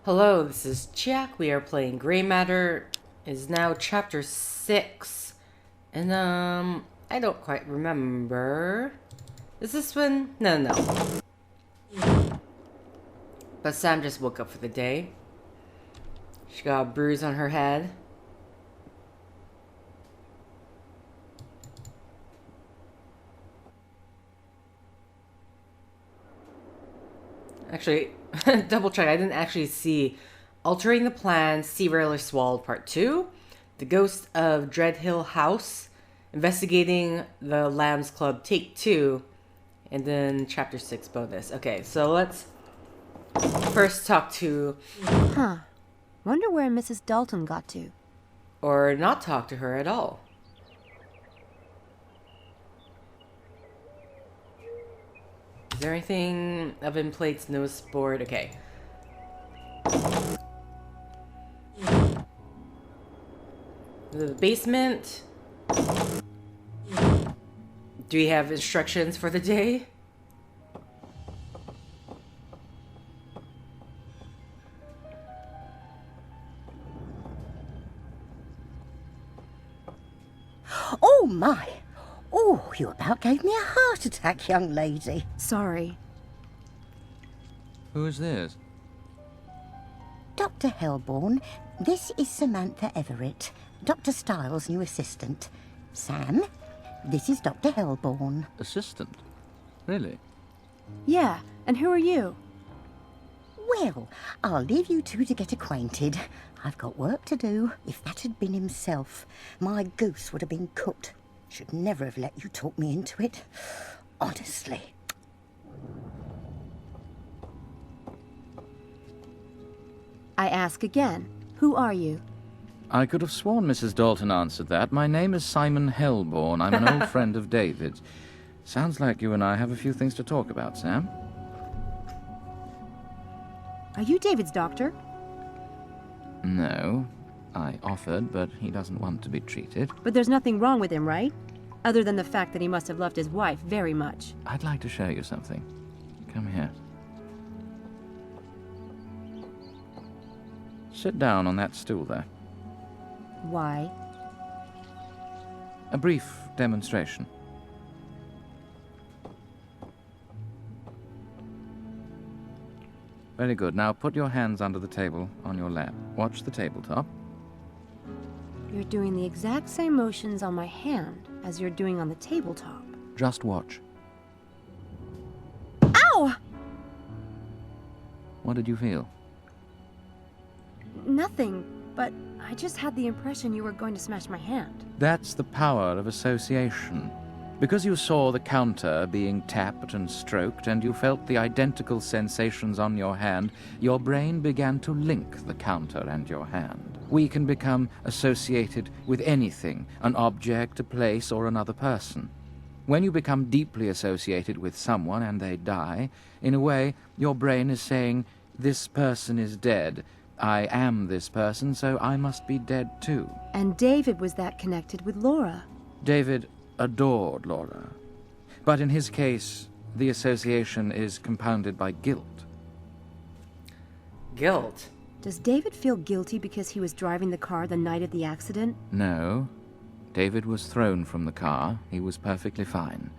Hello, this is Chiak. We are playing Gray Matter. It is now chapter 6. And I don't quite remember. Is this one? No. But Sam just woke up for the day. She got a bruise on her head. Actually, double check. I didn't actually see Altering the Plan, Sea Railer Swallowed Part 2, The Ghost of Dreadhill House, Investigating the Lambs Club Take 2, and then Chapter 6 bonus. Okay, so let's first talk to... Wonder where Mrs. Dalton got to. Or not talk to her at all. Is there anything? Oven plates, notice board. Okay. The basement. Do we have instructions for the day? Oh, my. Oh, you about gave me a heart attack, young lady. Sorry. Who is this? Dr. Hellborn, this is Samantha Everett, Dr. Styles' new assistant. Sam, this is Dr. Hellborn. Assistant? Really? Yeah, and who are you? Well, I'll leave you two to get acquainted. I've got work to do. If that had been himself, my goose would have been cooked. Should never have let you talk me into it. Honestly. I ask again. Who are you? I could have sworn Mrs. Dalton answered that. My name is Simon Hellborn. I'm an old friend of David's. Sounds like you and I have a few things to talk about, Sam. Are you David's doctor? No. I offered, but he doesn't want to be treated. But there's nothing wrong with him, right? Other than the fact that he must have loved his wife very much. I'd like to show you something. Come here. Sit down on that stool there. Why? A brief demonstration. Very good. Now put your hands under the table on your lap. Watch the tabletop. You're doing the exact same motions on my hand as you're doing on the tabletop. Just watch. Ow! What did you feel? Nothing, but I just had the impression you were going to smash my hand. That's the power of association. Because you saw the counter being tapped and stroked, and you felt the identical sensations on your hand, your brain began to link the counter and your hand. We can become associated with anything, an object, a place, or another person. When you become deeply associated with someone and they die, in a way, your brain is saying, "This person is dead. I am this person, so I must be dead too." And David was that connected with Laura. David adored Laura. But in his case, the association is compounded by guilt. Guilt? Does David feel guilty because he was driving the car the night of the accident? No. David was thrown from the car. He was perfectly fine.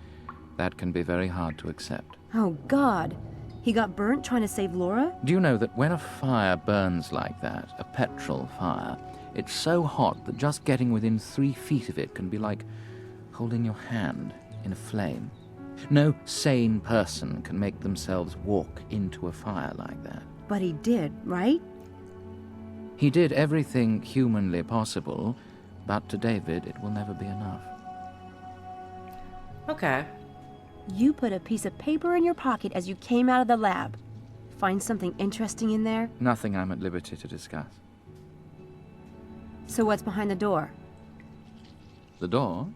That can be very hard to accept. Oh, God. He got burnt trying to save Laura? Do you know that when a fire burns like that, a petrol fire, it's so hot that just getting within 3 feet of it can be like holding your hand in a flame? No sane person can make themselves walk into a fire like that. But he did, right? He did everything humanly possible, but to David it will never be enough. Okay. You put a piece of paper in your pocket as you came out of the lab. Find something interesting in there? Nothing I'm at liberty to discuss. So what's behind the door? The door?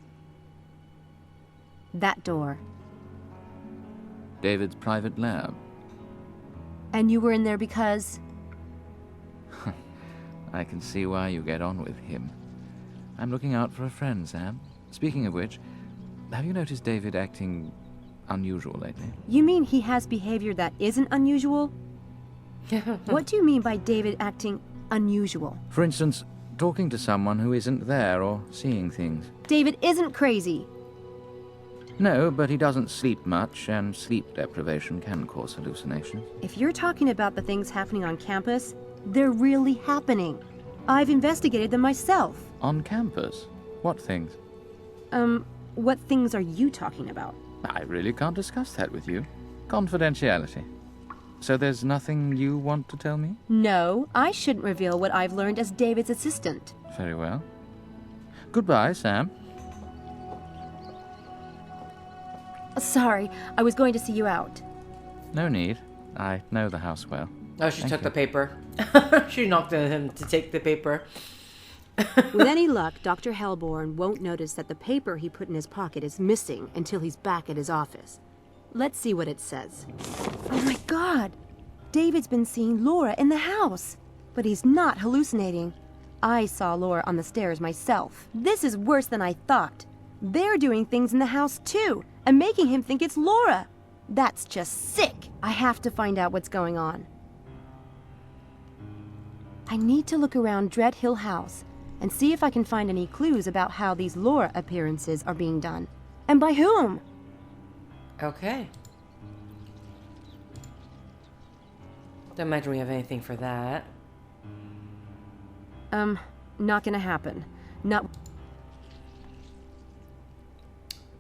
That door. David's private lab. And you were in there because... I can see why you get on with him. I'm looking out for a friend, Sam. Speaking of which, have you noticed David acting unusual lately? You mean he has behavior that isn't unusual? What do you mean by David acting unusual? For instance, talking to someone who isn't there or seeing things. David isn't crazy. No, but he doesn't sleep much, and sleep deprivation can cause hallucinations. If you're talking about the things happening on campus, they're really happening. I've investigated them myself. On campus? What things? What things are you talking about? I really can't discuss that with you. Confidentiality. So there's nothing you want to tell me? No, I shouldn't reveal what I've learned as David's assistant. Very well. Goodbye, Sam. Sorry, I was going to see you out. No need. I know the house well. Oh, she took the paper. She knocked at him to take the paper. With any luck, Dr. Hellborn won't notice that the paper he put in his pocket is missing until he's back at his office. Let's see what it says. Oh my God! David's been seeing Laura in the house. But he's not hallucinating. I saw Laura on the stairs myself. This is worse than I thought. They're doing things in the house too, and making him think it's Laura. That's just sick. I have to find out what's going on. I need to look around Dreadhill House and see if I can find any clues about how these Laura appearances are being done. And by whom? Okay. Don't imagine we have anything for that. Not gonna happen. Not...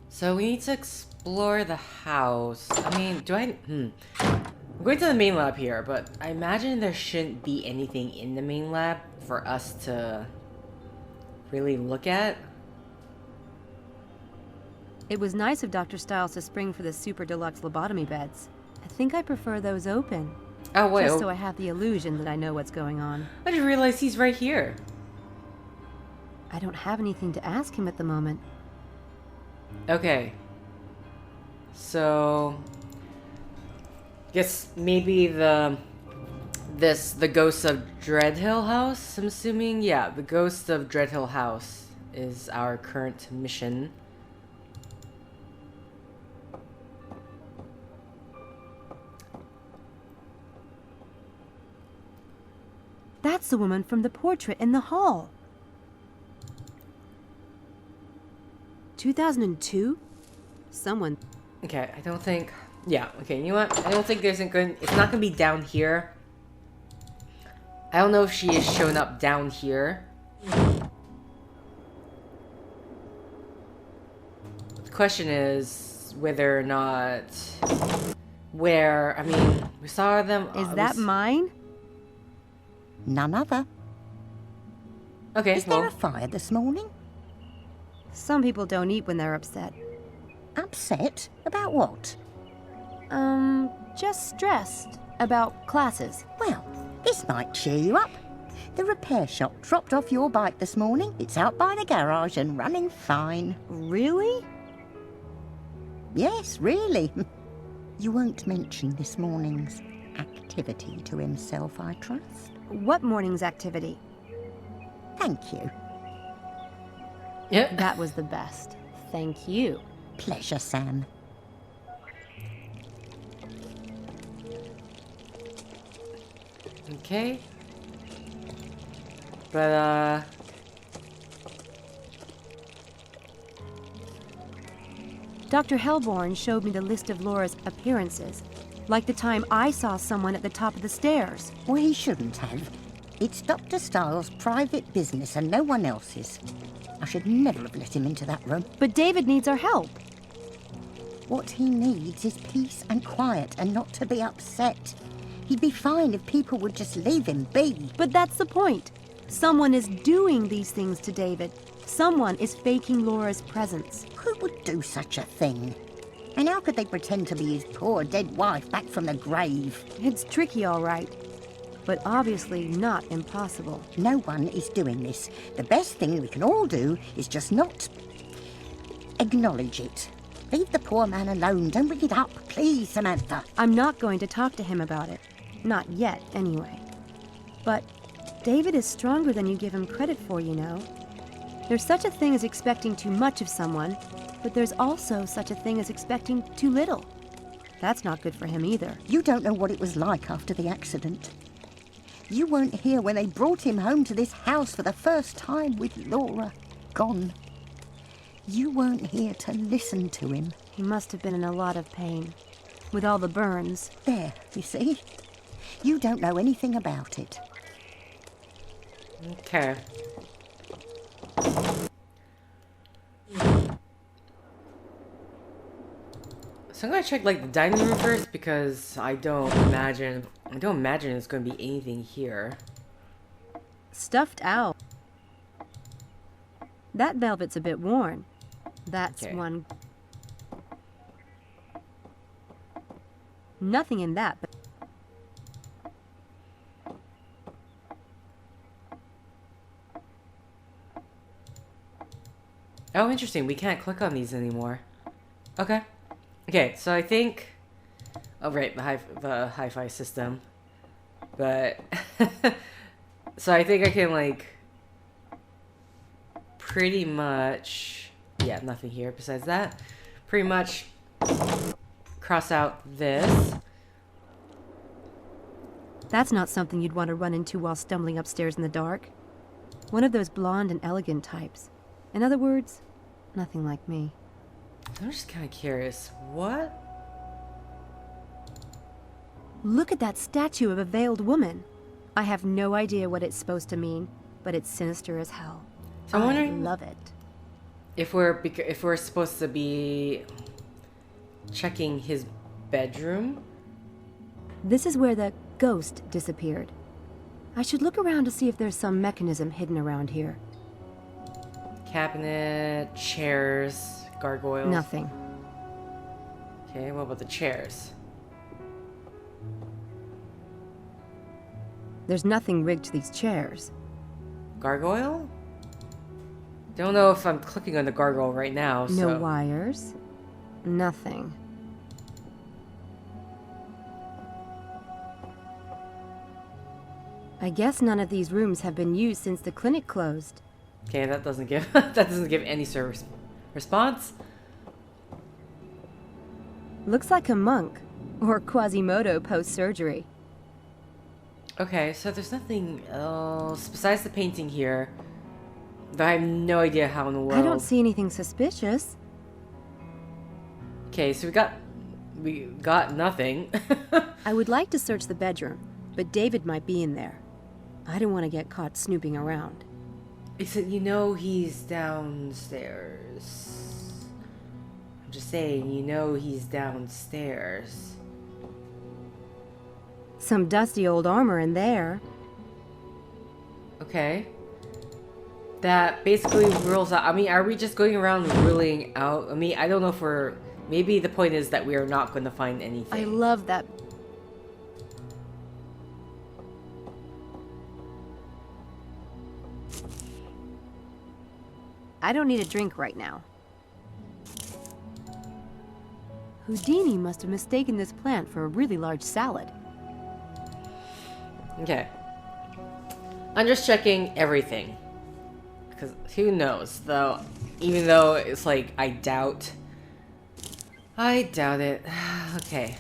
So we need to explore the house. I mean, I'm going to the main lab here, but I imagine there shouldn't be anything in the main lab for us to really look at. It was nice of Dr. Stiles to spring for the super deluxe lobotomy beds. I think I prefer those open. Oh, wait. Just so I have the illusion that I know what's going on. I just realized he's right here. I don't have anything to ask him at the moment. Okay. So... guess maybe the ghost of Dreadhill House, I'm assuming? Yeah, the ghost of Dreadhill House is our current mission. That's the woman from the portrait in the hall. 2002? Someone... Okay, I don't think... Yeah, okay, you know what? I don't think it's not gonna be down here. I don't know if she is showing up down here. The question is whether or not... Where, I mean, we saw them... Is that mine? None other. Okay, Is there a fire this morning? Some people don't eat when they're upset. Upset? About what? Just stressed about classes. Well, this might cheer you up. The repair shop dropped off your bike this morning. It's out by the garage and running fine. Really? Yes, really. You won't mention this morning's activity to himself, I trust? What morning's activity? Thank you. Yep. That was the best. Thank you. Pleasure, Sam. Okay. But, Dr. Hellborn showed me the list of Laura's appearances. Like the time I saw someone at the top of the stairs. Well, he shouldn't have. It's Dr. Stiles' private business and no one else's. I should never have let him into that room. But David needs our help. What he needs is peace and quiet and not to be upset. He'd be fine if people would just leave him be. But that's the point. Someone is doing these things to David. Someone is faking Laura's presence. Who would do such a thing? And how could they pretend to be his poor dead wife back from the grave? It's tricky, all right. But obviously not impossible. No one is doing this. The best thing we can all do is just not acknowledge it. Leave the poor man alone. Don't bring it up, please, Samantha. I'm not going to talk to him about it. Not yet, anyway. But David is stronger than you give him credit for, you know. There's such a thing as expecting too much of someone, but there's also such a thing as expecting too little. That's not good for him either. You don't know what it was like after the accident. You weren't here when they brought him home to this house for the first time with Laura gone. You weren't here to listen to him. He must have been in a lot of pain. With all the burns. There, you see? You don't know anything about it. Okay. So I'm gonna check like the dining room first because I don't imagine there's gonna be anything here. Stuffed owl. That velvet's a bit worn. That's Okay. one. Nothing in that, but Oh, interesting. We can't click on these anymore. Okay. Okay, so I think... Oh, right, the hi-fi system. But... so I think I can, like... Pretty much... Yeah, nothing here besides that. Pretty much... Cross out this. that's not something you'd want to run into while stumbling upstairs in the dark. One of those blonde and elegant types. In other words, nothing like me. I'm just kind of curious. What? Look at that statue of a veiled woman. I have no idea what it's supposed to mean, but it's sinister as hell. So I'm I wondering love it. if we're supposed to be checking his bedroom. This is where the ghost disappeared. I should look around to see if there's some mechanism hidden around here. Cabinet, chairs, gargoyles. Nothing. Okay, what about the chairs? There's nothing rigged to these chairs. Gargoyle? Don't know if I'm clicking on the gargoyle right now, so... No wires. Nothing. I guess none of these rooms have been used since the clinic closed. Okay, that doesn't give that doesn't give any service response. Looks like a monk. Or Quasimodo post-surgery. Okay, so there's nothing else besides the painting here. But I have no idea how in the world. I don't see anything suspicious. Okay, so we got nothing. I would like to search the bedroom, but David might be in there. I don't want to get caught snooping around. Except you know he's downstairs. I'm just saying, you know he's downstairs. Some dusty old armor in there. Okay. That basically rules out. I mean, are we just going around ruling out? I mean, I don't know if we're... Maybe the point is that we are not going to find anything. I love that. I don't need a drink right now. Houdini must have mistaken this plant for a really large salad. Okay. I'm just checking everything. Because who knows, though. Even though it's like, I doubt it. Okay.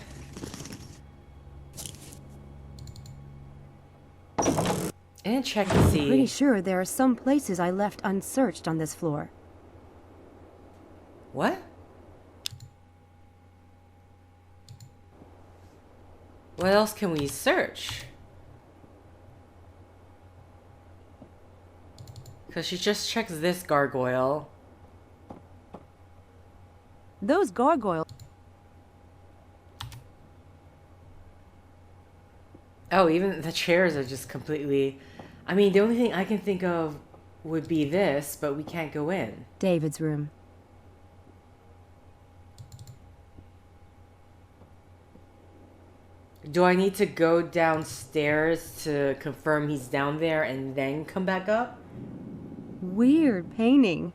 And check to see. Pretty sure there are some places I left unsearched on this floor. What? What else can we search? Because she just checks this gargoyle. Those gargoyles. Oh, even the chairs are just completely... I mean, the only thing I can think of would be this, but we can't go in. David's room. Do I need to go downstairs to confirm he's down there and then come back up? Weird painting.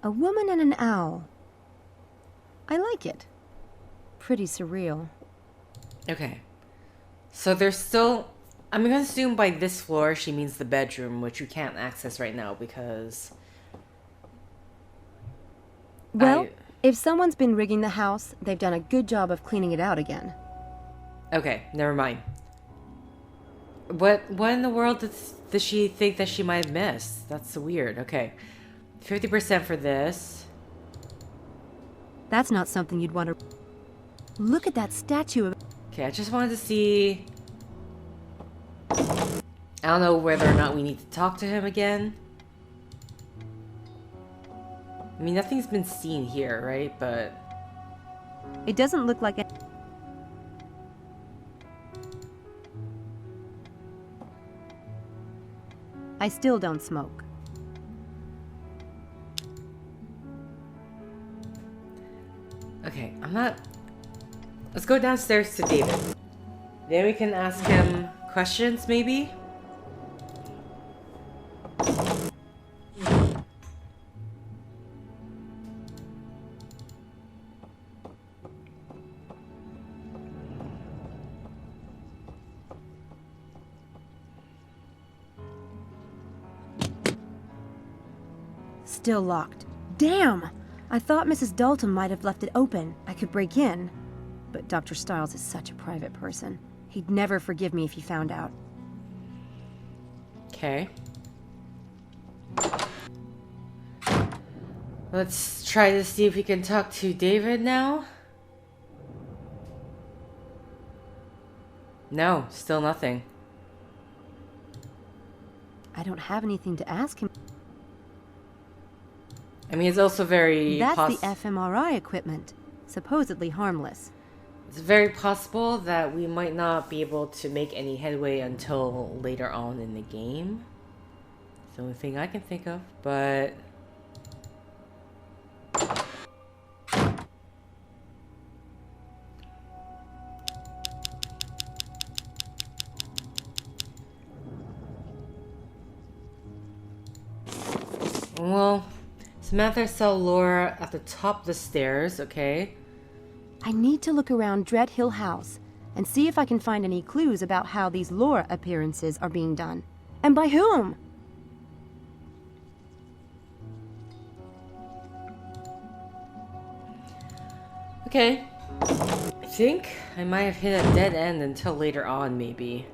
A woman and an owl. I like it. Pretty surreal. Okay. So there's still... I'm going to assume by this floor she means the bedroom, which you can't access right now because... Well, If someone's been rigging the house, they've done a good job of cleaning it out again. Okay, never mind. What in the world does she think that she might have missed? That's so weird. Okay. 50% for this. That's not something you'd want to... Look at that statue of... Okay, I just wanted to see... I don't know whether or not we need to talk to him again. I mean, nothing's been seen here, right? But... It doesn't look like... I still don't smoke. Okay, I'm not... Let's go downstairs to David. Then we can ask him questions, maybe? Still locked. Damn! I thought Mrs. Dalton might have left it open. I could break in. But Dr. Stiles is such a private person. He'd never forgive me if he found out. Okay. Let's try to see if we can talk to David now. No, still nothing. I don't have anything to ask him. I mean, it's also very... That's the fMRI equipment. Supposedly harmless. It's very possible that we might not be able to make any headway until later on in the game. It's the only thing I can think of, but... Well, Samantha saw Laura at the top of the stairs, okay? I need to look around Dreadhill House and see if I can find any clues about how these Laura appearances are being done. And by whom? Okay. I think I might have hit a dead end until later on, maybe.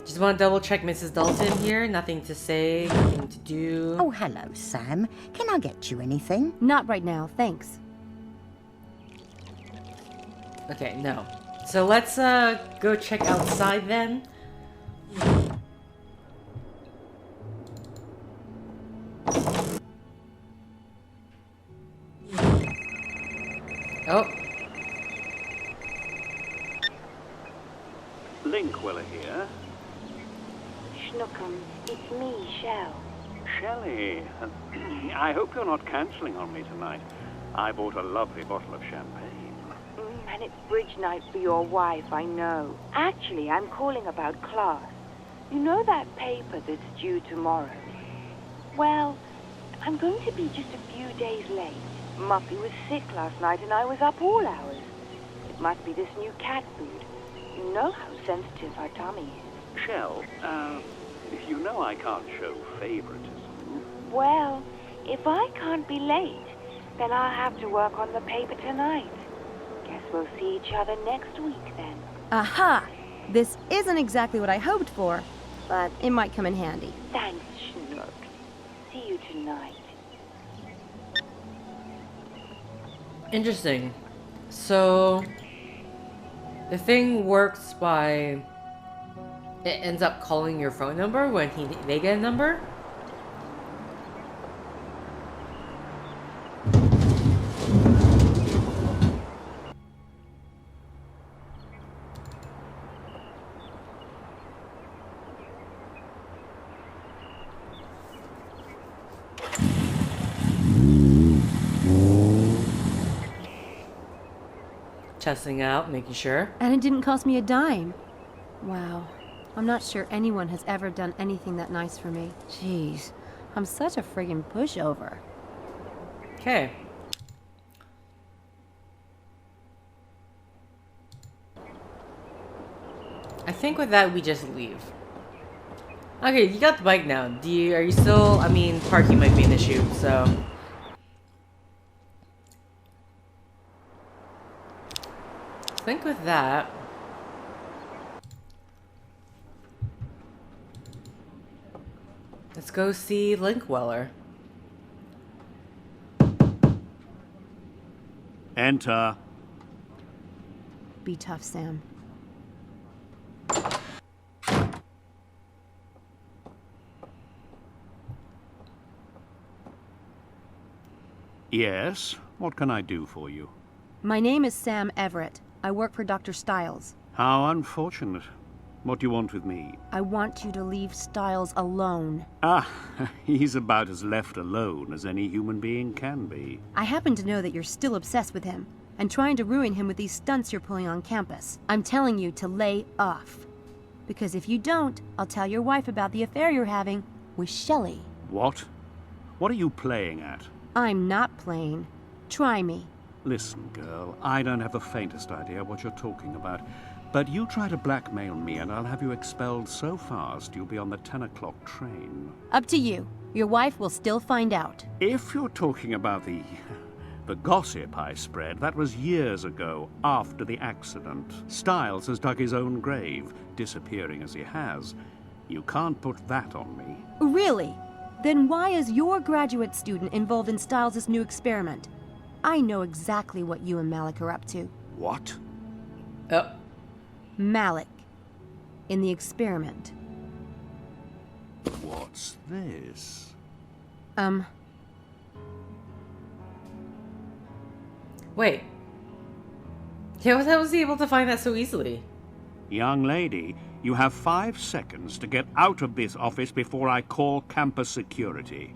Just want to double check Mrs. Dalton here. Nothing to say, nothing to do. Oh, hello, Sam. Can I get you anything? Not right now, thanks. Okay, no. So let's go check outside then. Oh. Linkwiller here. Schnookum, it's me, Shell. Shelley, I hope you're not cancelling on me tonight. I bought a lovely bottle of champagne. And it's bridge night for your wife, I know. Actually, I'm calling about class. You know that paper that's due tomorrow? Well, I'm going to be just a few days late. Muffy was sick last night and I was up all hours. It must be this new cat food. You know how sensitive our tummy is. Shell, you know I can't show favoritism. Well, if I can't be late, then I'll have to work on the paper tonight. Guess we'll see each other next week then. Aha! This isn't exactly what I hoped for, but it might come in handy. Thanks, Schnook. See you tonight. Interesting. So the thing works by it ends up calling your phone number when they get a number. Testing out, making sure. And it didn't cost me a dime. Wow. I'm not sure anyone has ever done anything that nice for me. Jeez. I'm such a friggin' pushover. Okay. I think with that we just leave. Okay, you got the bike now. Are you still... I mean, parking might be an issue, so... I think with that... let's go see Linkweller. Enter. Be tough, Sam. Yes? What can I do for you? My name is Sam Everett. I work for Dr. Stiles. How unfortunate. What do you want with me? I want you to leave Stiles alone. Ah, he's about as left alone as any human being can be. I happen to know that you're still obsessed with him and trying to ruin him with these stunts you're pulling on campus. I'm telling you to lay off. Because if you don't, I'll tell your wife about the affair you're having with Shelley. What? What are you playing at? I'm not playing. Try me. Listen, girl, I don't have the faintest idea what you're talking about. But you try to blackmail me and I'll have you expelled so fast you'll be on the 10 o'clock train. Up to you. Your wife will still find out. If you're talking about the gossip I spread, that was years ago, after the accident. Stiles has dug his own grave, disappearing as he has. You can't put that on me. Really? Then why is your graduate student involved in Stiles' new experiment? I know exactly what you and Malik are up to. What? Malik. In the experiment. What's this? Wait. How was he able to find that so easily? Young lady, you have 5 seconds to get out of this office before I call campus security.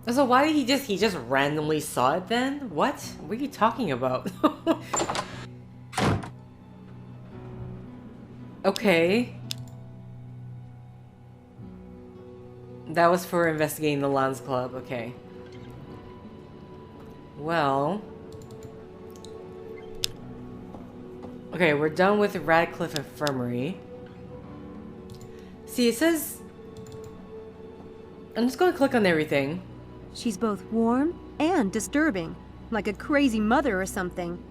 So why did he just randomly saw it then? What? What are you talking about? Okay. That was for investigating the Lance Club, okay. Well... okay, we're done with Radcliffe Infirmary. See, it says... I'm just going to click on everything. She's both warm and disturbing. Like a crazy mother or something.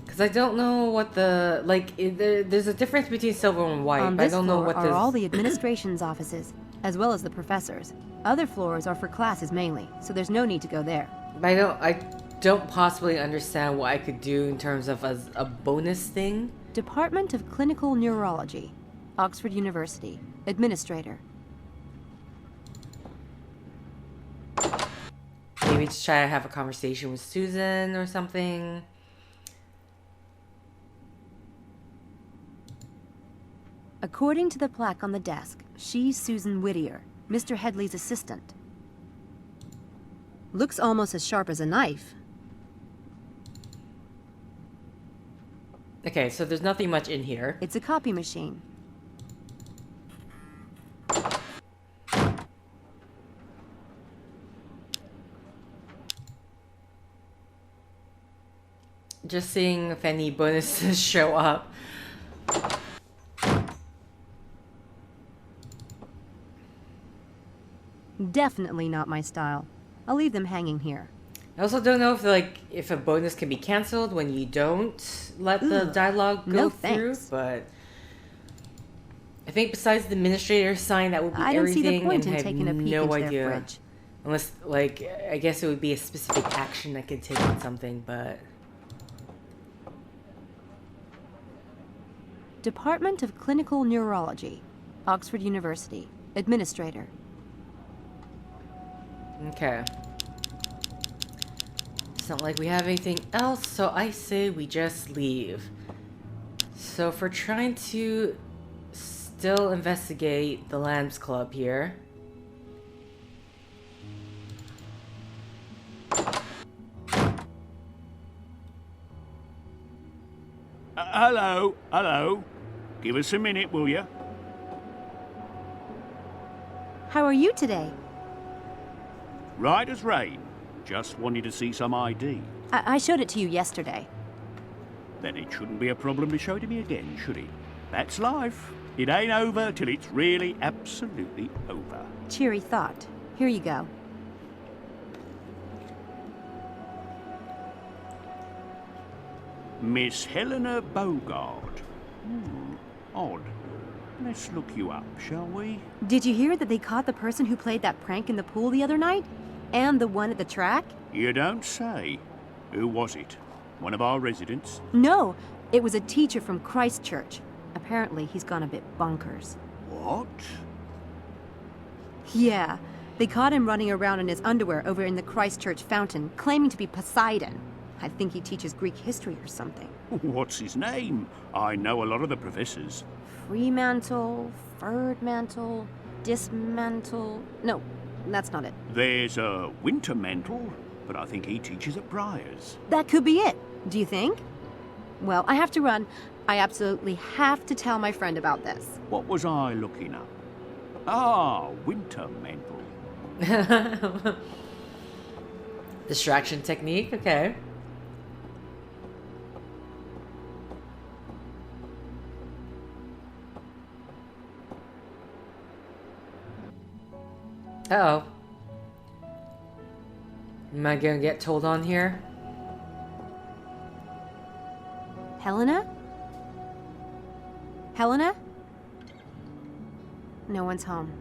Because I don't know what the... like, there's a difference between silver and white, On but I this don't know floor what are this... all the administration's offices, as well as the professors. Other floors are for classes mainly, so there's no need to go there. But I don't possibly understand what I could do in terms of as a bonus thing. Department of Clinical Neurology, Oxford University, Administrator. Maybe just try to have a conversation with Susan or something. According to the plaque on the desk, she's Susan Whittier, Mr. Headley's assistant. Looks almost as sharp as a knife. Okay, so there's nothing much in here. It's a copy machine. Just seeing if any bonuses show up. Definitely not my style. I'll leave them hanging here. I also don't know if a bonus can be cancelled when you don't let the dialogue go no through, thanks. but I think besides the administrator sign, that would be I don't see everything, the point and in I have taking a peek no into idea. their fridge. Unless, I guess it would be a specific action I could take on something, but... Department of Clinical Neurology, Oxford University, Administrator. Okay. It's not like we have anything else, so I say we just leave. So if we're trying to still investigate the Lambs Club here... Hello, hello. Give us a minute, will you? How are you today? Right as rain. Just wanted to see some ID. I showed it to you yesterday. Then it shouldn't be a problem to show it to me again, should it? That's life. It ain't over till it's really absolutely over. Cheery thought. Here you go. Miss Helena Bogard. Odd. Let's look you up, shall we? Did you hear that they caught the person who played that prank in the pool the other night? And the one at the track? You don't say. Who was it? One of our residents? No, it was a teacher from Christchurch. Apparently, he's gone a bit bonkers. What? Yeah, they caught him running around in his underwear over in the Christchurch fountain, claiming to be Poseidon. I think he teaches Greek history or something. What's his name? I know a lot of the professors. Fremantle, Ferdmantle, Dismantle... No, that's not it. There's a Wintermantle, but I think he teaches at Briars. That could be it. Do you think? Well, I have to run. I absolutely have to tell my friend about this. What was I looking up? Ah, Wintermantle. Distraction technique, okay. Uh-oh. Am I gonna get told on here? Helena? Helena? No one's home.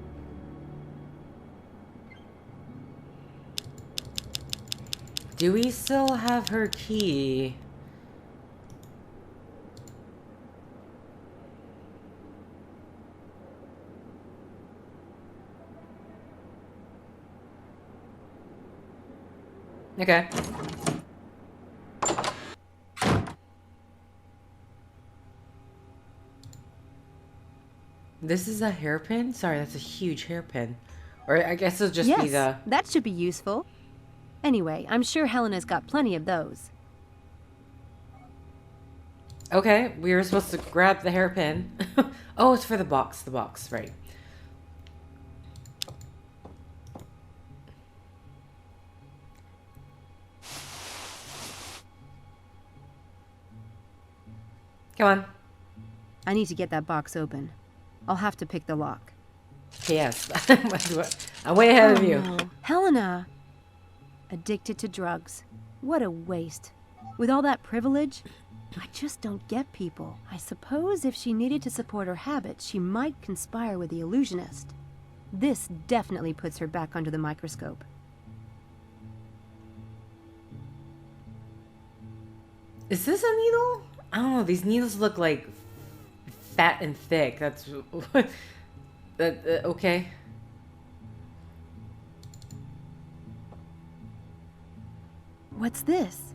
Do we still have her key? Okay. This is a hairpin? Sorry, that's a huge hairpin. Or I guess it'll just be the... That should be useful. Anyway, I'm sure Helena's got plenty of those. Okay, we were supposed to grab the hairpin. Oh, it's for the box, right. Come on. I need to get that box open. I'll have to pick the lock. Yes. I'm way ahead of you. No. Helena! Addicted to drugs. What a waste. With all that privilege, I just don't get people. I suppose if she needed to support her habits, she might conspire with the illusionist. This definitely puts her back under the microscope. Is this a needle? I don't know. These needles look like fat and thick. That's... okay. What's this?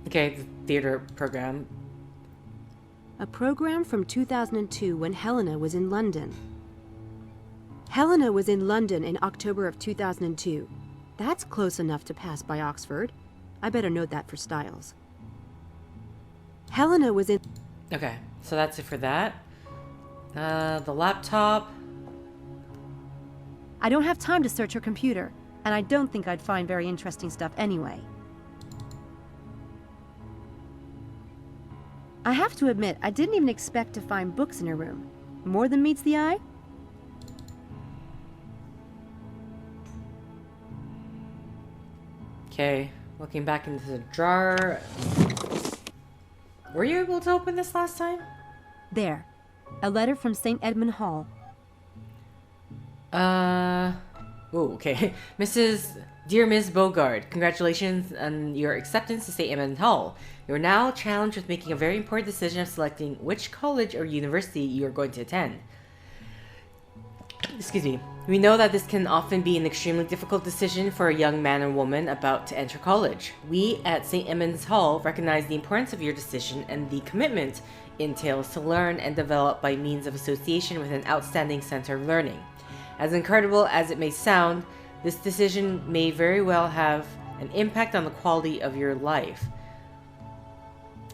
Okay, the theater program. A program from 2002 when Helena was in London. Helena was in London in October of 2002. That's close enough to pass by Oxford. I better note that for Styles. Helena was in... Okay, so that's it for that. The laptop. I don't have time to search her computer, and I don't think I'd find very interesting stuff anyway. I have to admit, I didn't even expect to find books in her room. More than meets the eye? Okay, looking back into the drawer. Were you able to open this last time? There. A letter from St. Edmund Hall. Oh, okay. Dear Ms. Bogard, congratulations on your acceptance to St. Edmund Hall. You are now challenged with making a very important decision of selecting which college or university you are going to attend. Excuse me. We know that this can often be an extremely difficult decision for a young man or woman about to enter college. We at St. Edmund's Hall recognize the importance of your decision and the commitment it entails to learn and develop by means of association with an outstanding center of learning. As incredible as it may sound, this decision may very well have an impact on the quality of your life.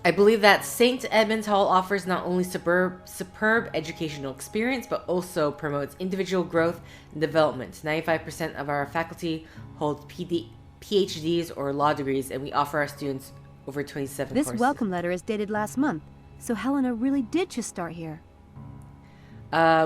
I believe that St. Edmund's Hall offers not only superb educational experience, but also promotes individual growth and development. 95% of our faculty hold PhDs or law degrees, and we offer our students over 27 This courses. welcome letter is dated last month. So Helena really did just start here.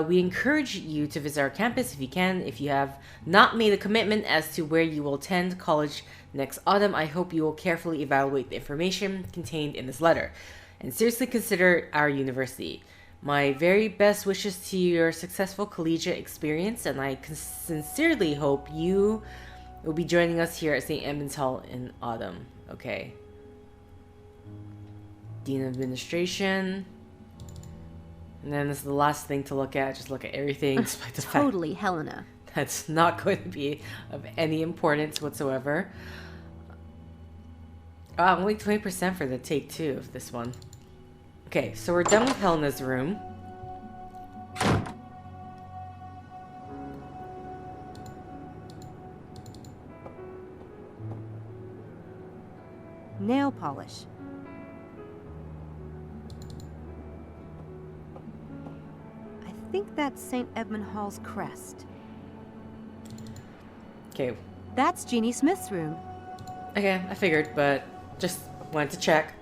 We encourage you to visit our campus if you can. If you have not made a commitment as to where you will attend college next autumn, I hope you will carefully evaluate the information contained in this letter and seriously consider our university. My very best wishes to your successful collegiate experience, and I sincerely hope you will be joining us here at St. Edmund's Hall in autumn. Okay. Dean of Administration. And then this is the last thing to look at. Just look at everything despite the Totally fact Helena. that's not going to be of any importance whatsoever. Only 20% for the take 2 of this one. Okay, so we're done with Helena's room. Nail polish. I think that's St. Edmund Hall's crest. Okay. That's Jeannie Smith's room. Okay, I figured, but just wanted to check.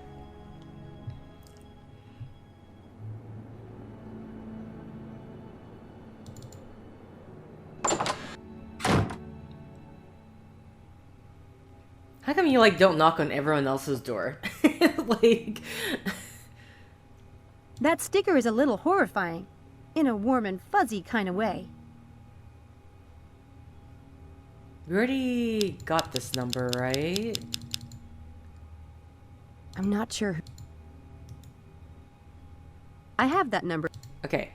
How come you, like, don't knock on everyone else's door? Like... That sticker is a little horrifying. In a warm and fuzzy kind of way. We already got this number, right? I'm not sure. I have that number. Okay.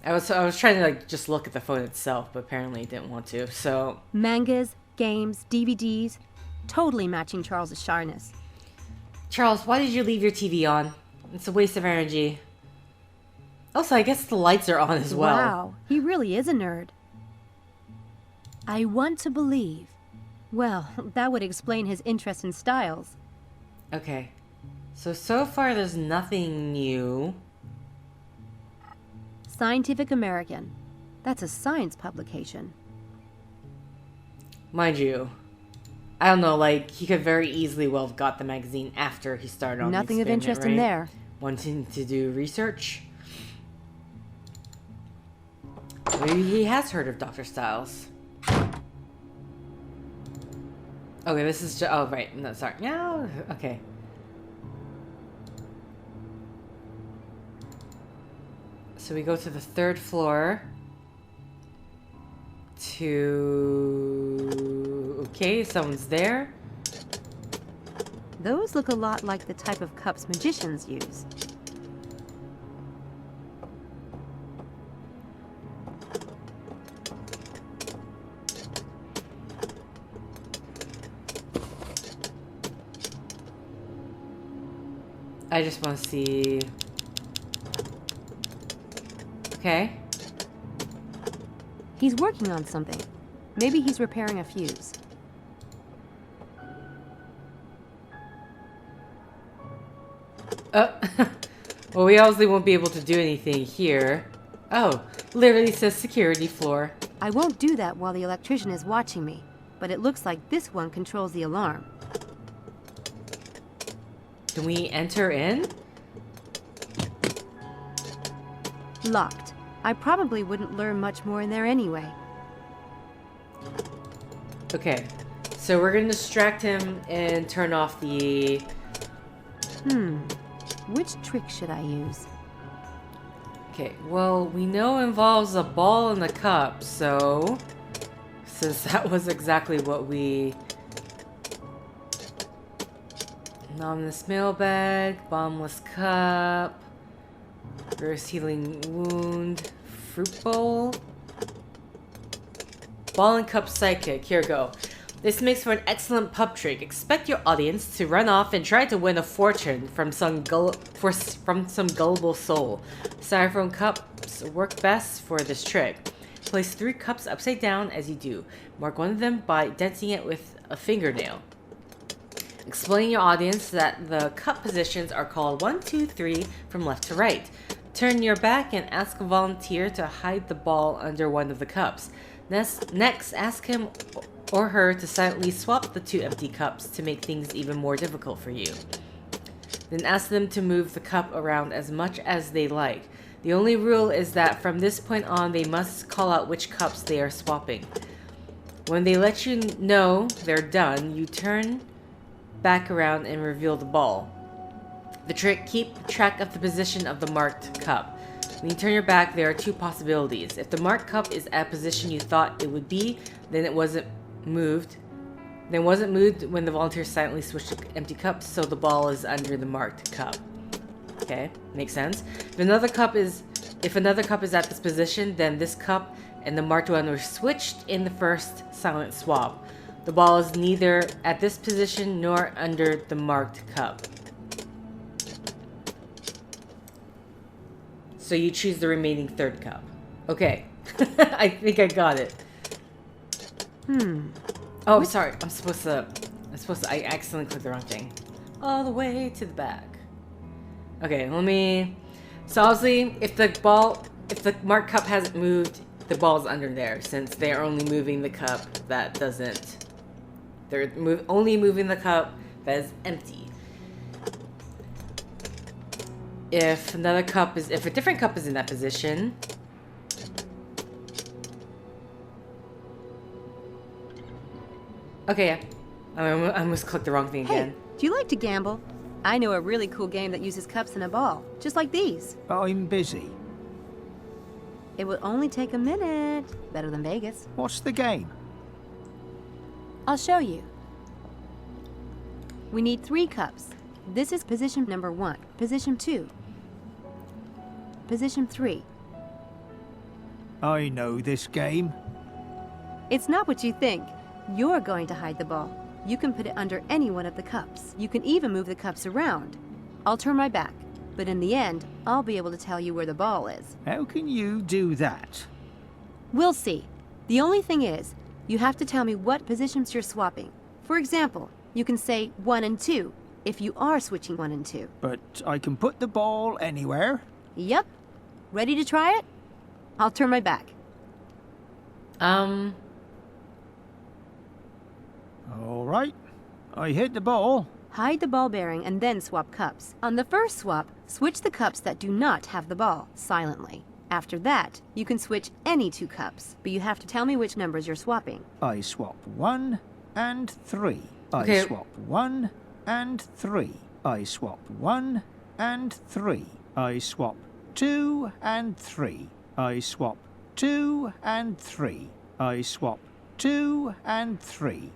I was trying to, like, just look at the phone itself, but apparently didn't want to, so... Mangas, games, DVDs. Totally matching Charles's shyness. Charles, why did you leave your TV on? It's a waste of energy. Also, I guess the lights are on as well. Wow, he really is a nerd. I want to believe. Well, that would explain his interest in styles. Okay. So far there's nothing new. Scientific American. That's a science publication. Mind you, I don't know, like, he could very easily well have got the magazine after he started on Nothing the of experiment, interest right? in there. Wanting to do research. Maybe he has heard of Dr. Styles. Okay, this is just... Oh, right. No, sorry. No, okay. So we go to the 3rd floor. Okay, someone's there. Those look a lot like the type of cups magicians use. I just want to see... Okay. He's working on something. Maybe he's repairing a fuse. Well, we obviously won't be able to do anything here. Oh, literally says security floor. I won't do that while the electrician is watching me, but it looks like this one controls the alarm. Can we enter in? Locked. I probably wouldn't learn much more in there anyway. Okay, so we're gonna distract him and turn off the... Which trick should I use? Okay, well, we know it involves a ball in the cup, so... Since that was exactly what we... Anonymous mailbag, bombless cup, reverse healing wound, fruit bowl, ball and cup psychic. Here we go. This makes for an excellent pub trick. Expect your audience to run off and try to win a fortune from some gullible soul. Styrofoam cups work best for this trick. Place 3 cups upside down as you do. Mark one of them by denting it with a fingernail. Explain your audience that the cup positions are called 1, 2, 3 from left to right. Turn your back and ask a volunteer to hide the ball under one of the cups. Next, ask him or her to silently swap the 2 empty cups to make things even more difficult for you. Then ask them to move the cup around as much as they like. The only rule is that from this point on, they must call out which cups they are swapping. When they let you know they're done, you turn back around and reveal the ball. The trick: keep track of the position of the marked cup. When you turn your back, there are two possibilities. If the marked cup is at a position you thought it would be, then it wasn't moved. Then wasn't moved when the volunteers silently switched to empty cups, so the ball is under the marked cup. Okay, makes sense. If another cup is at this position, then this cup and the marked one were switched in the first silent swap. The ball is neither at this position nor under the marked cup. So you choose the remaining third cup. Okay. I think I got it. Oh, sorry. I accidentally clicked the wrong thing. All the way to the back. Okay, let me... So obviously, if the marked cup hasn't moved, the ball's under there, since they're only moving the cup that doesn't... They're only moving the cup that is empty. If a different cup is in that position... Okay, yeah. I almost clicked the wrong thing again. Hey, do you like to gamble? I know a really cool game that uses cups and a ball, just like these. I'm busy. It will only take a minute. Better than Vegas. What's the game? I'll show you. We need 3 cups. This is position number 1, position 2, position 3. I know this game. It's not what you think. You're going to hide the ball. You can put it under any one of the cups. You can even move the cups around. I'll turn my back, but in the end, I'll be able to tell you where the ball is. How can you do that? We'll see. The only thing is, you have to tell me what positions you're swapping. For example, you can say 1 and 2, if you are switching 1 and 2. But I can put the ball anywhere. Yep. Ready to try it? I'll turn my back. All right. I hit the ball. Hide the ball bearing and then swap cups. On the first swap, switch the cups that do not have the ball, silently. After that, you can switch any 2 cups, but you have to tell me which numbers you're swapping. I swap 1 and 3. Okay. I swap 1 and 3. I swap 1 and 3. I swap 2 and 3. I swap 2 and 3. I swap 2 and 3.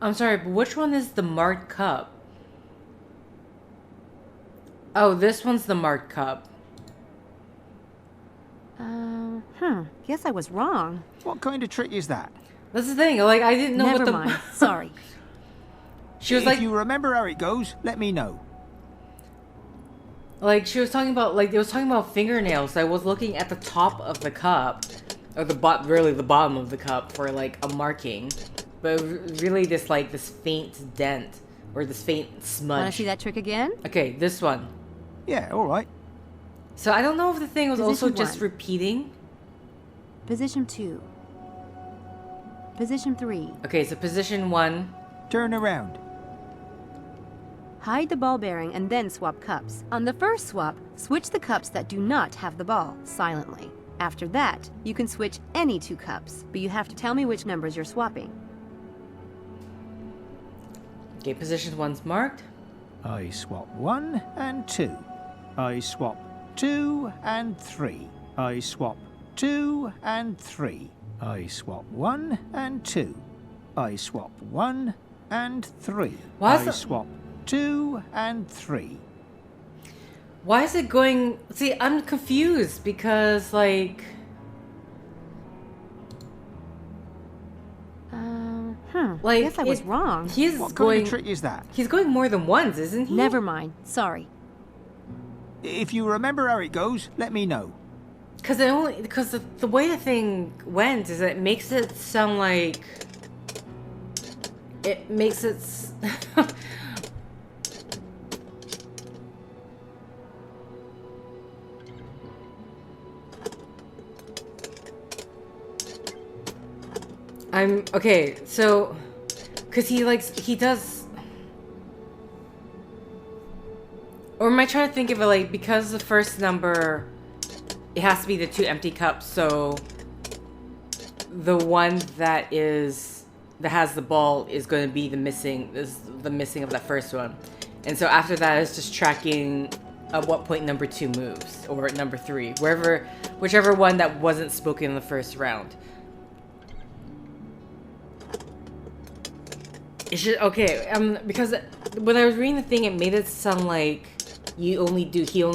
I'm sorry, but which one is the marked cup? Oh, this one's the marked cup. Guess I was wrong. What kind of trick is that? That's the thing, like, I didn't know Never what the... mind. Sorry. She was If like... you remember how it goes, let me know. Like, she was talking about, like, it was talking about fingernails. So I was looking at the top of the cup, or really the bottom of the cup for, like, a marking. But really this, like, this faint dent, or this faint smudge. Want to see that trick again? Okay, this one. Yeah, all right. So I don't know if the thing was also Position just 1. repeating. Position 2. Position 3. Okay, so position 1. Turn around. Hide the ball bearing and then swap cups. On the first swap, switch the cups that do not have the ball, silently. After that, you can switch any 2 cups, but you have to tell me which numbers you're swapping. Okay, position 1's marked. I swap 1 and 2. I swap 2 and 3. I swap 2 and 3. I swap 1 and 2. I swap 1 and 3. Why is I the- swap 2 and 3. Why is it going... See, I'm confused because, like... Like, Guess I was wrong. He's What kind going... of trick is that? He's going more than once, isn't he? Never mind. Sorry. If you remember how it goes, let me know. Because the way the thing went is that it makes it sound like... It makes it... Okay, so... Because he does... am I trying to think of it like, because the first number, it has to be the 2 empty cups, so the one that has the ball is going to be the missing of that first one. And so after that, it's just tracking at what point number 2 moves, or number 3, whichever one that wasn't spoken in the first round. It should, okay, because when I was reading the thing, it made it sound like he only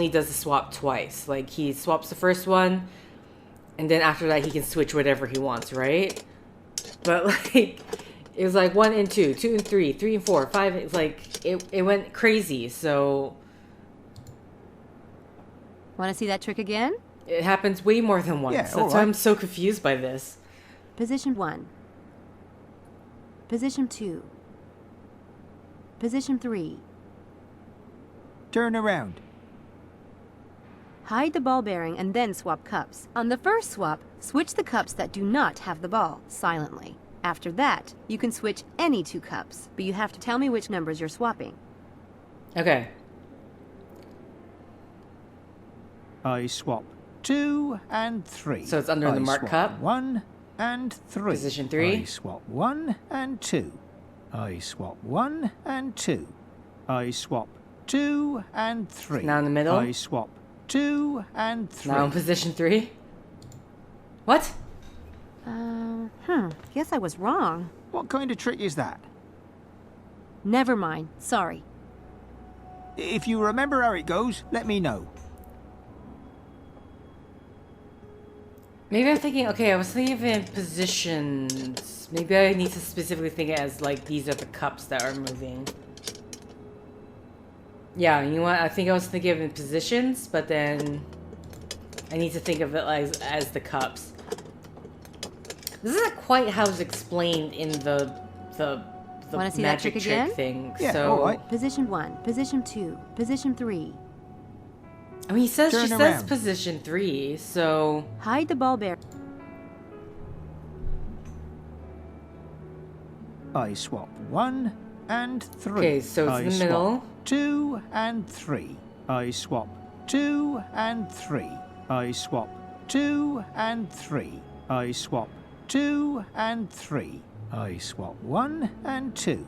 does the swap twice. Like, he swaps the first one, and then after that he can switch whatever he wants, right? But like, it was like 1 and 2, 2 and 3, 3 and 4, 5, it's like, it went crazy, so... Want to see that trick again? It happens way more than once. Yeah, That's alright. why I'm so confused by this. Position 1. Position 2. Position 3. Turn around. Hide the ball bearing and then swap cups. On the first swap, switch the cups that do not have the ball silently. After that, you can switch any 2 cups, but you have to tell me which numbers you're swapping. Okay. I swap 2 and 3. So it's under the marked swap cup? 1 and 3. Position 3. I swap 1 and 2. I swap 1 and 2. I swap 2 and 3. Now in the middle? I swap 2 and 3. Now in position 3. What? Guess I was wrong. What kind of trick is that? Never mind. Sorry. If you remember how it goes, let me know. Maybe I'm thinking, okay, I was thinking of it in positions. Maybe I need to specifically think it as, like, these are the cups that are moving. Yeah, you know what? I think I was thinking of it in positions, but then I need to think of it as the cups. This isn't quite how it's explained in the Wanna see that magic trick trick again? thing. Yeah, so, alright. Position 1, Position 2, Position 3. I mean, she says around. position 3, so... Hide the ball bearing. I swap 1 and 3. Okay, so it's I in the swap middle. 2 and 3. I swap 2 and 3. I swap 2 and 3. I swap 2 and 3. I swap 1 and 2.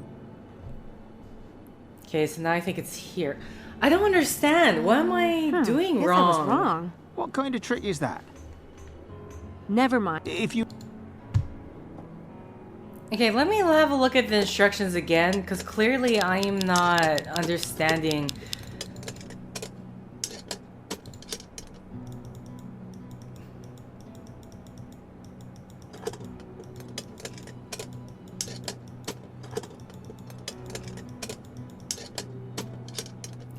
Okay, so now I think it's here. I don't understand. What am I doing Guess wrong? I was wrong. What kind of trick is that? Never mind. If you... Okay, let me have a look at the instructions again, because clearly I am not understanding.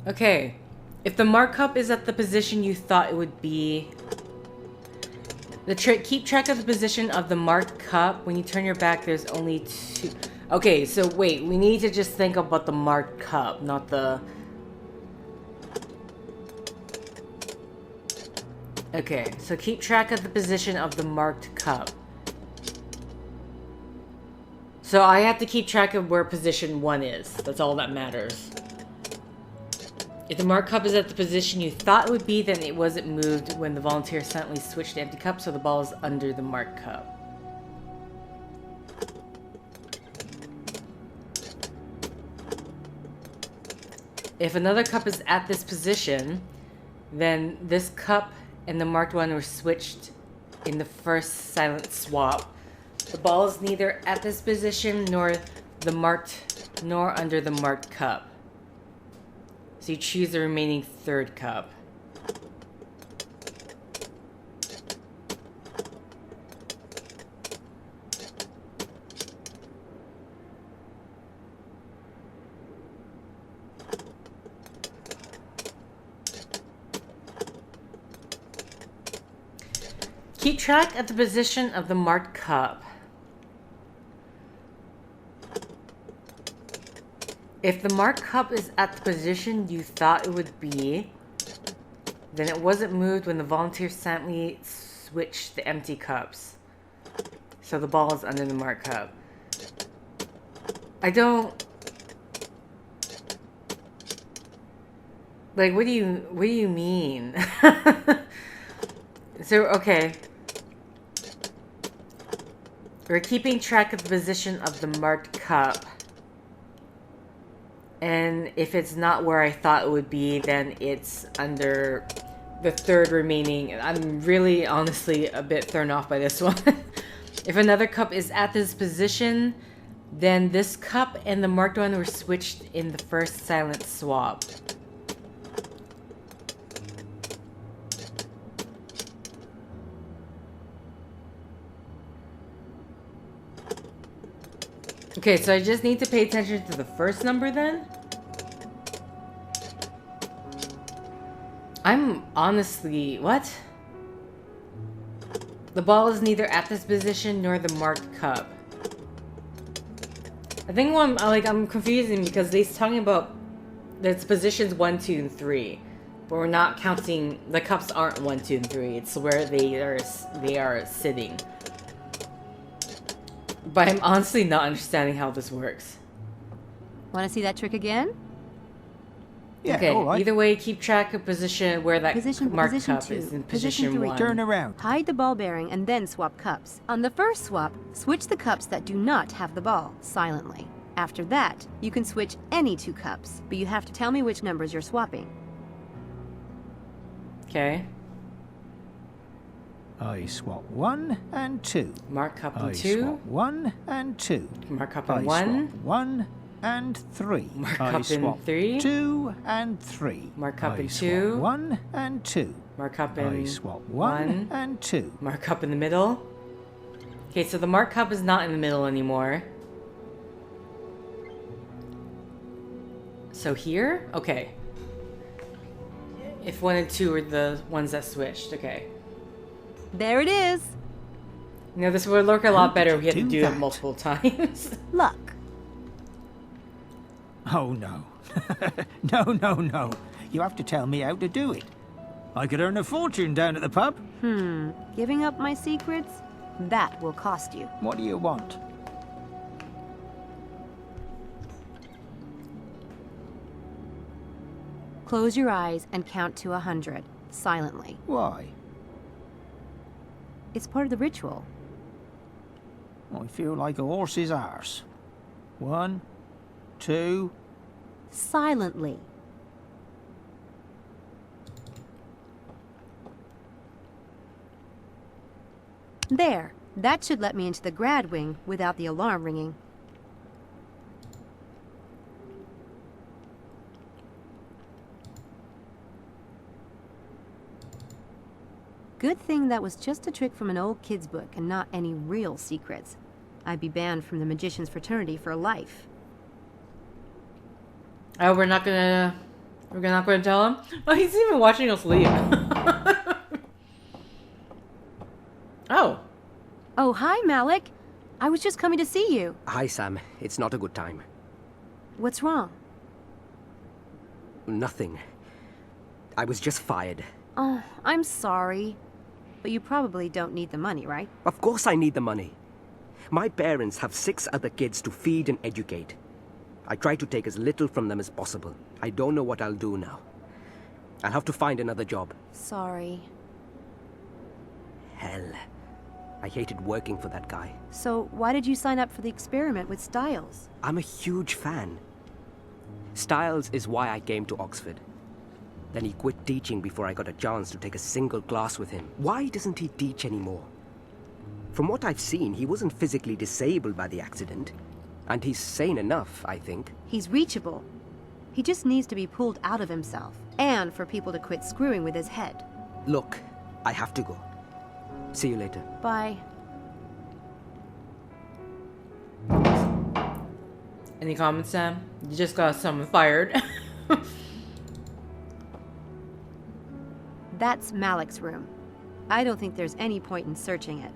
Okay, if the markup is at the position you thought it would be, the trick, keep track of the position of the marked cup. When you turn your back, there's only 2. Okay, so wait, we need to just think about the marked cup, not the... Okay, so keep track of the position of the marked cup. So I have to keep track of where position 1 is. That's all that matters. If the marked cup is at the position you thought it would be, then it wasn't moved when the volunteer suddenly switched to empty cup, so the ball is under the marked cup. If another cup is at this position, then this cup and the marked one were switched in the first silent swap. The ball is neither at this position nor under the marked cup. So you choose the remaining third cup. Keep track of the position of the marked cup. If the marked cup is at the position you thought it would be, then it wasn't moved when the volunteer silently switched the empty cups. So the ball is under the marked cup. I don't... Like, what do you mean? So, okay. We're keeping track of the position of the marked cup. And if it's not where I thought it would be, then it's under the third remaining. I'm really, honestly, a bit thrown off by this one. If another cup is at this position, then this cup and the marked one were switched in the first silent swap. Okay, so I just need to pay attention to the first number then? I'm honestly... What? The ball is neither at this position nor the marked cup. I think I'm confusing because they're talking about it's positions 1, 2, and 3. But we're not counting... The cups aren't 1, 2, and 3. It's where they are sitting. But I'm honestly not understanding how this works. Want to see that trick again? Yeah, Okay, all right. either way, keep track of position where that marked position cup 2, is in position position 3. 1. Turn around. Hide the ball bearing and then swap cups. On the first swap, switch the cups that do not have the ball silently. After that, you can switch any 2 cups, but you have to tell me which numbers you're swapping. Okay. I swap 1 and 2. Mark cup and I 2. swap 1 and 2. Mark cup I and 1. swap 1 and 3. Mark I up in swap 3. 2 and 3. Mark up I in swap 2. 1 and 2. Mark cup in I swap 1 and 2. Mark cup in the middle. Okay, so the mark cup is not in the middle anymore. So here? Okay. If 1 and 2 are the ones that switched, okay. There it is! You know, this would look a lot better if we had to do do it that? multiple times. Luck. Oh, no. No. You have to tell me how to do it. I could earn a fortune down at the pub. Giving up my secrets? That will cost you. What do you want? Close your eyes and count to 100, silently. Why? It's part of the ritual. I feel like a horse's arse. 1, 2... Silently. There. That should let me into the grad wing without the alarm ringing. Good thing that was just a trick from an old kid's book and not any real secrets. I'd be banned from the Magician's Fraternity for life. Oh, we're not gonna tell him? Oh, he's even watching us leave. Oh. Oh, hi, Malik. I was just coming to see you. Hi, Sam. It's not a good time. What's wrong? Nothing. I was just fired. Oh, I'm sorry. But you probably don't need the money, right? Of course I need the money. My parents have 6 other kids to feed and educate. I try to take as little from them as possible. I don't know what I'll do now. I'll have to find another job. Sorry. Hell. I hated working for that guy. So why did you sign up for the experiment with Styles? I'm a huge fan. Styles is why I came to Oxford. Then he quit teaching before I got a chance to take a single class with him. Why doesn't he teach anymore? From what I've seen, he wasn't physically disabled by the accident. And he's sane enough, I think. He's reachable. He just needs to be pulled out of himself. And for people to quit screwing with his head. Look, I have to go. See you later. Bye. Any comments, Sam? You just got someone fired. That's Malik's room. I don't think there's any point in searching it.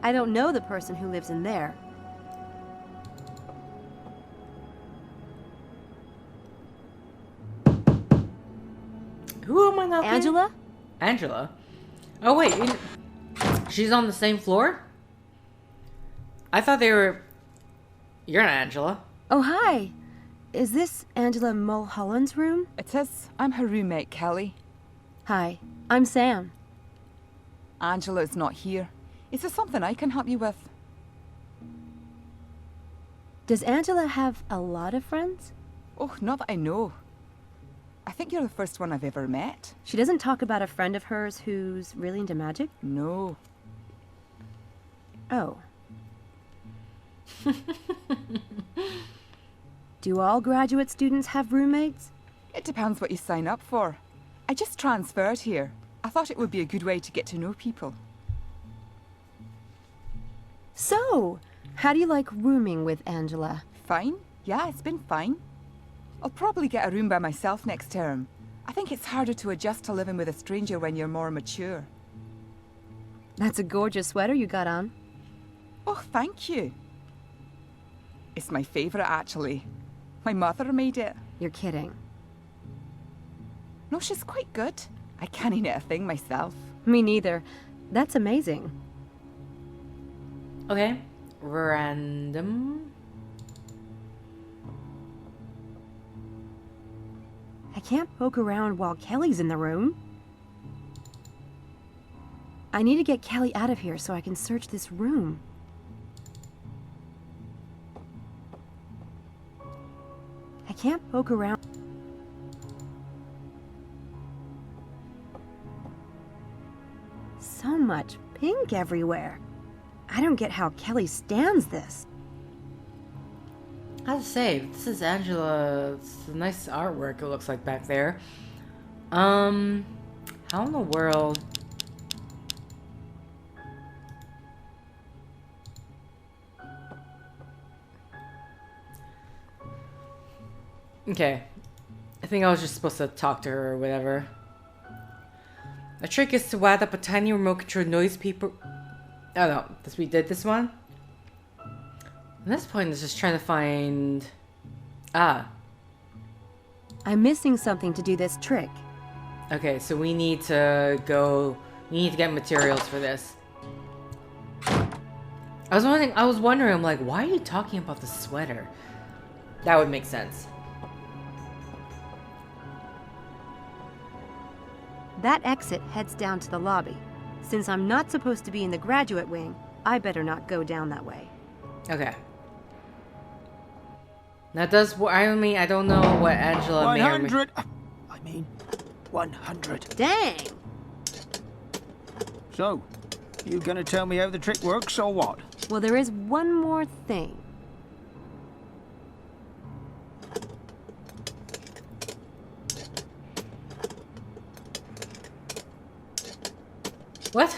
I don't know the person who lives in there. Who am I knocking? Angela? Angela? Oh, wait. She's on the same floor? I thought they were... You're not Angela. Oh, hi. is this Angela Mulholland's room? It is. I'm her roommate, Kelly. Hi, I'm Sam. Angela's not here. Is there something I can help you with? Does Angela have a lot of friends? Oh, not that I know. I think you're the first one I've ever met. She doesn't talk about a friend of hers who's really into magic? No. Oh. Do all graduate students have roommates? It depends what you sign up for. I just transferred here. I thought it would be a good way to get to know people. So, how do you like rooming with Angela? Fine. Yeah, it's been fine. I'll probably get a room by myself next term. I think it's harder to adjust to living with a stranger when you're more mature. That's a gorgeous sweater you got on. Oh, thank you. It's my favourite, actually. My mother made it. You're kidding. No, she's quite good. I can't knit a thing myself. Me neither. That's amazing. Okay. Random. I can't poke around while Kelly's in the room. I need to get Kelly out of here so I can search this room. I can't poke around. So much pink everywhere. I don't get how Kelly stands this. I have to say, this is Angela. It's a nice artwork it looks like back there. How in the world? Okay. I think I was just supposed to talk to her or whatever. The trick is to wad up a tiny remote control noise paper. Oh no, we did this one? At this point, it's just trying to find... Ah. I'm missing something to do this trick. Okay, so we need to go... We need to get materials for this. I was wondering, I'm like, why are you talking about the sweater? That would make sense. That exit heads down to the lobby. Since I'm not supposed to be in the graduate wing, I better not go down that way. Okay. That does... I mean, I don't know what Angela 100! I mean, 100. Dang! So, you gonna tell me how the trick works, or what? Well, there is one more thing. What?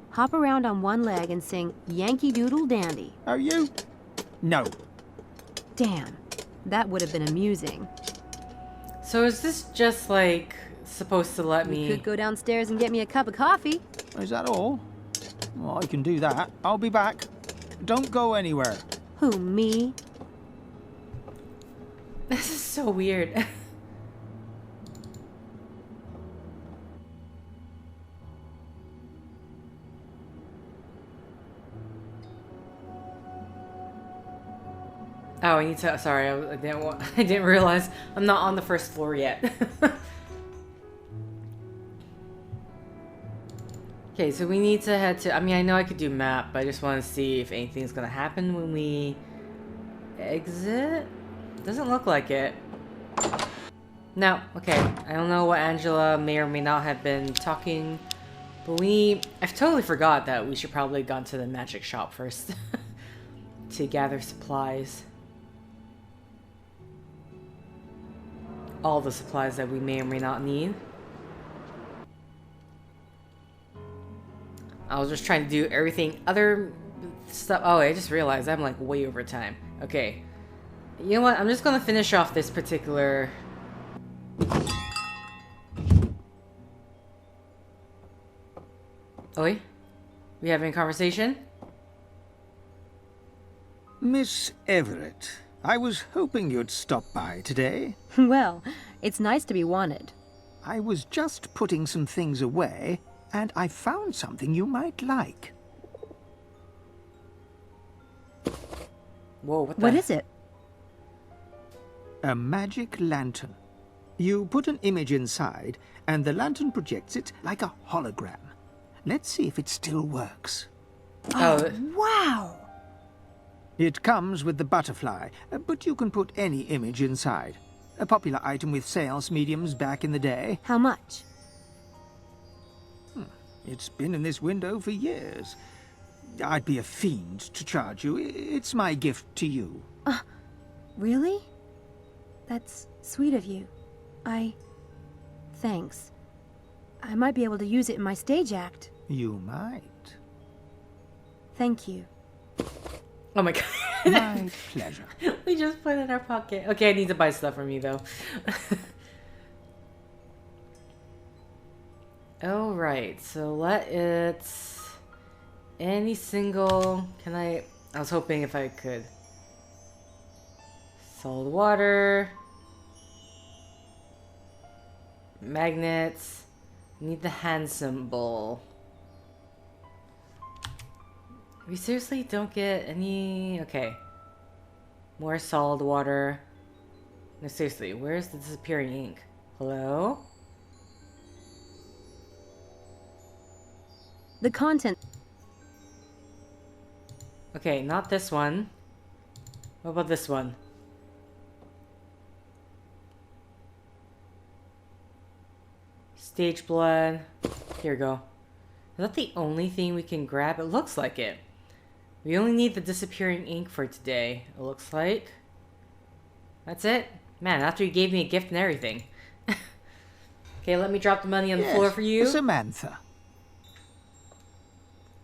Hop around on one leg and sing Yankee Doodle Dandy. Are you? No. Damn, that would have been amusing. So is this just like supposed to let You me... could go downstairs and get me a cup of coffee. Is that all? Well, I can do that. I'll be back. Don't go anywhere. Who, me? This is so weird. Oh, I need to... Sorry, I didn't realize I'm not on the first floor yet. Okay, so we need to head to... I mean, I know I could do map, but I just want to see if anything's going to happen when we exit. Doesn't look like it. No, okay. I don't know what Angela may or may not have been talking, but I've totally forgot that we should probably have gone to the magic shop first to gather supplies. All the supplies that we may or may not need. I was just trying to do everything other stuff. Oh, I just realized I'm like way over time. Okay. You know what? I'm just gonna finish off this particular... Oi? We having a conversation? Miss Everett, I was hoping you'd stop by today. Well, it's nice to be wanted. I was just putting some things away, and I found something you might like. Whoa, what the? What is it? A magic lantern. You put an image inside, and the lantern projects it like a hologram. Let's see if it still works. Oh, Wow! It comes with the butterfly, but you can put any image inside. A popular item with sales mediums back in the day. How much? It's been in this window for years. I'd be a fiend to charge you. It's my gift to you. Really? That's sweet of you. Thanks. I might be able to use it in my stage act. You might. Thank you. oh my god. My pleasure. We just put it in our pocket. Okay, I need to buy stuff from you though. Alright, so let it... Any single... Can I was hoping if I could. Solid water. Magnets. Need the hand symbol. We seriously don't get any... Okay. More solid water. No, seriously, where's the disappearing ink? Hello? The content... Okay, not this one. What about this one? Stage blood. Here we go. Is that the only thing we can grab? It looks like it. We only need the disappearing ink for today, it looks like. That's it? Man, after you gave me a gift and everything. Okay, let me drop the money on the floor for you. Samantha.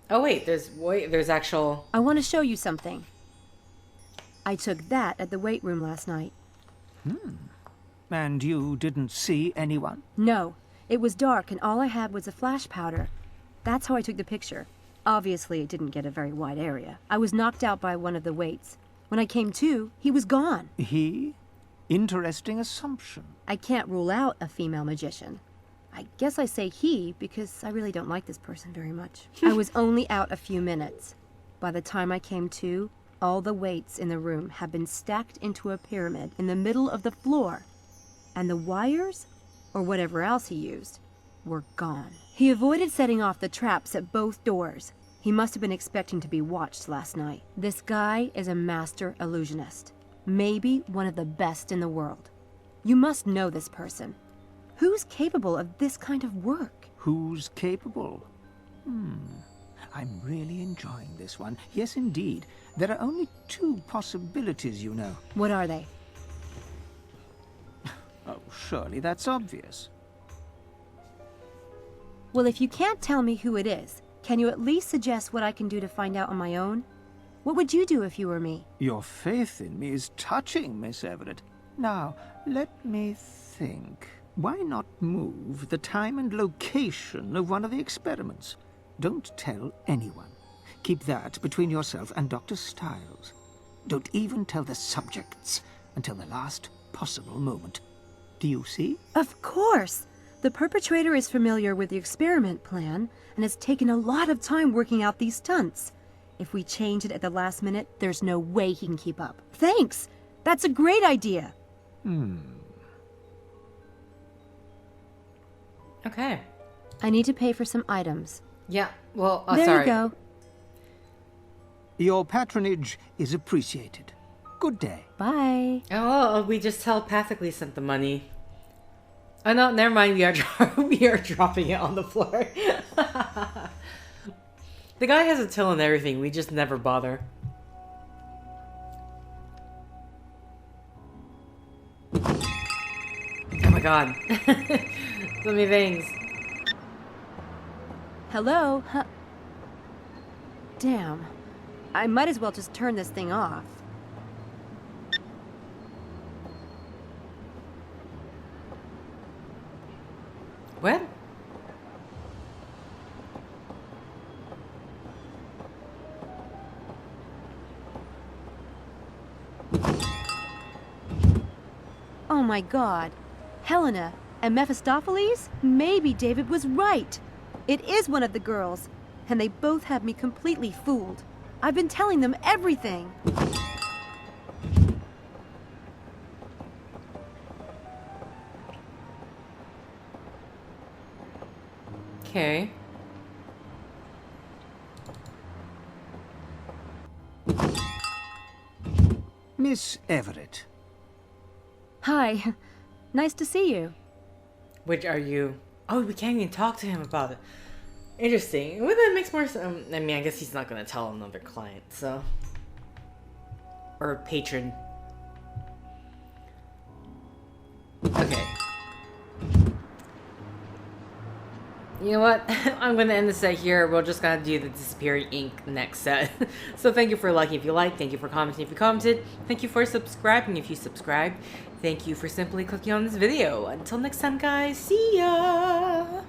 Oh wait, there's actual... I want to show you something. I took that at the weight room last night. And you didn't see anyone? No, it was dark and all I had was a flash powder. That's how I took the picture. Obviously, it didn't get a very wide area. I was knocked out by one of the weights. When I came to, he was gone. He? Interesting assumption. I can't rule out a female magician. I guess I say he because I really don't like this person very much. I was only out a few minutes. By the time I came to, all the weights in the room had been stacked into a pyramid in the middle of the floor. And the wires, or whatever else he used, were gone. He avoided setting off the traps at both doors. He must have been expecting to be watched last night. This guy is a master illusionist. Maybe one of the best in the world. You must know this person. Who's capable of this kind of work? Who's capable? I'm really enjoying this one. Yes, indeed. There are only two possibilities, you know. What are they? Oh, surely that's obvious. Well, if you can't tell me who it is, can you at least suggest what I can do to find out on my own? What would you do if you were me? Your faith in me is touching, Miss Everett. Now, let me think. Why not move the time and location of one of the experiments? Don't tell anyone. Keep that between yourself and Dr. Stiles. Don't even tell the subjects until the last possible moment. Do you see? Of course! The perpetrator is familiar with the experiment plan and has taken a lot of time working out these stunts. If we change it at the last minute, there's no way he can keep up. Thanks! That's a great idea! Okay. I need to pay for some items. Yeah, well, There sorry. you go. Your patronage is appreciated. Good day. Bye. Oh, we just telepathically sent the money. Oh no, never mind. We are we are dropping it on the floor. The guy has a till and everything. We just never bother. Oh my god. So many things. Hello? Damn. I might as well just turn this thing off. What? Oh my god. Helena and Mephistopheles? Maybe David was right. It is one of the girls. And they both have me completely fooled. I've been telling them everything. Okay. Miss Everett. Hi. Nice to see you. Which are you? Oh, we can't even talk to him about it. Interesting. Well, that makes more sense. I mean, I guess he's not going to tell another client, so. Or a patron. Okay. You know what? I'm going to end the set here. We're just going to do the Disappearing Ink next set. So thank you for liking if you liked. Thank you for commenting if you commented. Thank you for subscribing if you subscribed. Thank you for simply clicking on this video. Until next time, guys. See ya!